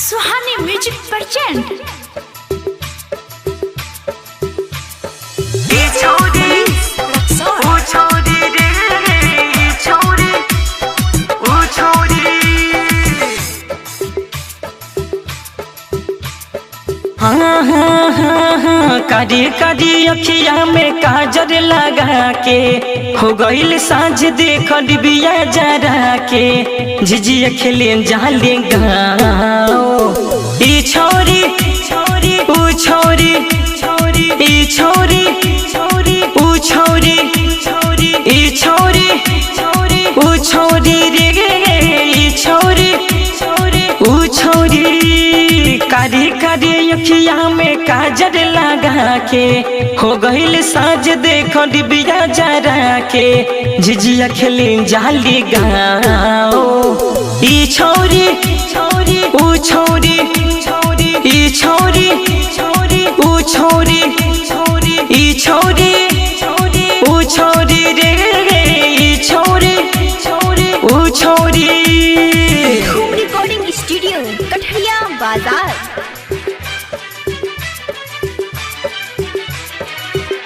सुहानी music present. हाँ हाँ हाँ हाँ कारी कारी अखिया में काजर लगा के हो गईल साँझ देख डिबिया जरा के झिझिया खेले जाले गाँव। ई छोरी छोरी ऊ छोरी छोरी ई छोरी छोरी ऊ छोरी छोरी ई छोरी छोरी ऊ छोरी रे ई छोरी छोरी ऊ छोरी कारी कारी अखिया में काजर लगा के हो गईल साँझ देखो डिबिया जरा के झिझिया खेले जाली गाँव। ई छोरी छोरी ऊ छोरी छोरी ई छोरी छोरी ऊ छोरी छोरी ई छोरी छोरी ऊ छोरी रे ई छोरी छोरी ऊ छोरी। धूम रिकॉर्डिंग स्टूडियो कठरिया बाजार।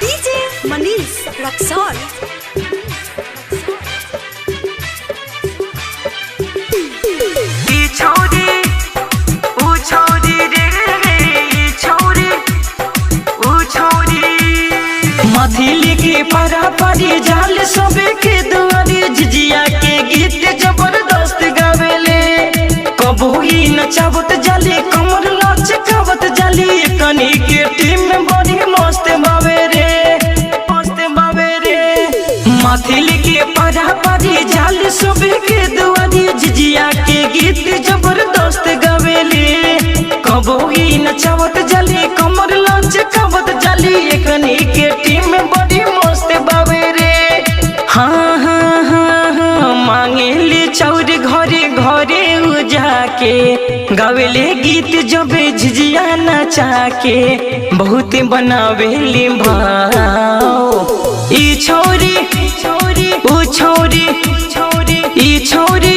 डीजे मनीष रक्सौल। ई छोरी ऊ छोरी रे ई छोरी ऊ छोरी मथिली के परा परी जाल सबे के दुआरी झिझिया के गीत जबरदस्त गावेले कबो ही नचावत जाली कमर लचकावत जाली कनी के टीम में बड़ी मस्त बावे रे मथिली के परा परी जाल सबे के दुआरी झिझिया के गीत जबरदस्त गावेले कबो ही नचावत जाली कमर लचकावत जाली कनी के टीम में बड़ी मस्त बावे रे। हाँ हाँ हाँ हाँ मांगेले चौर घरे घरे उजा के गावेले गीत जबे झिझिया नचा के बहुत बनावेले भाव। ई छोरी छोरी ऊ छोरी छोरी ई छोरी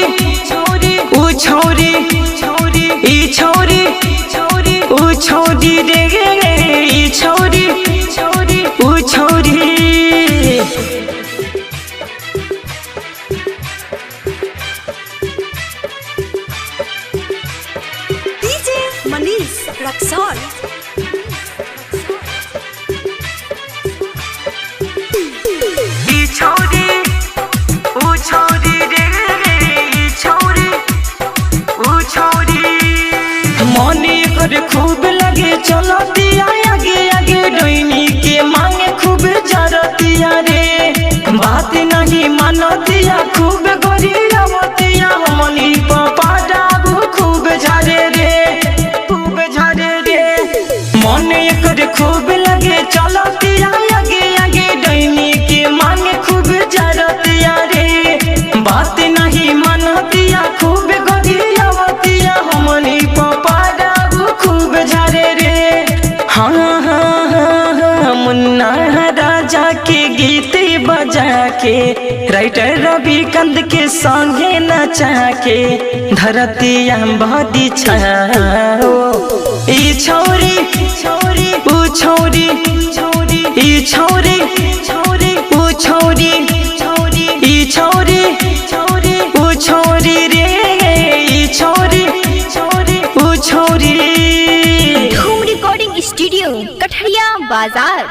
छोरी ऊ छोरी छोरी ई छोरी छोरी ऊ छोरी रे ई छोरी छोरी ऊ छोरी। डीजे मनीष रक्सौल। ई छोरी ऊ छोरी रे ई छोरी ऊ छोरी मने कर खूब लगे चलो दिया आगे आगे डोइनी के मांगे खूब जरतिया रे बात नहीं मानतिया खूब गरी रवतिया मनी पापा डाबू खूब झारे रे मने कर खूब लगे चलो दिया आगे आगे डोइनी के मांगे खूब जरतिया रे बात नहीं मानतिया खूब गरी रवतिया मनी पापा डाबू खूब झारे रे। हाँ हाँ हाँ हाँ मुन्ना राजा के गीत बजा के राइटर रवि कंद के संगे नचा के धरती बदी छाओ। ई छोरी छोरी ऊ छोरी छोरी ई छोरी छोरी ऊ छोरी छोरी ई छोरी छोरी ऊ छोरी रे ई छोरी छोरी ऊ छोरी। धूम रिकॉर्डिंग स्टूडियो कठरिया बाजार।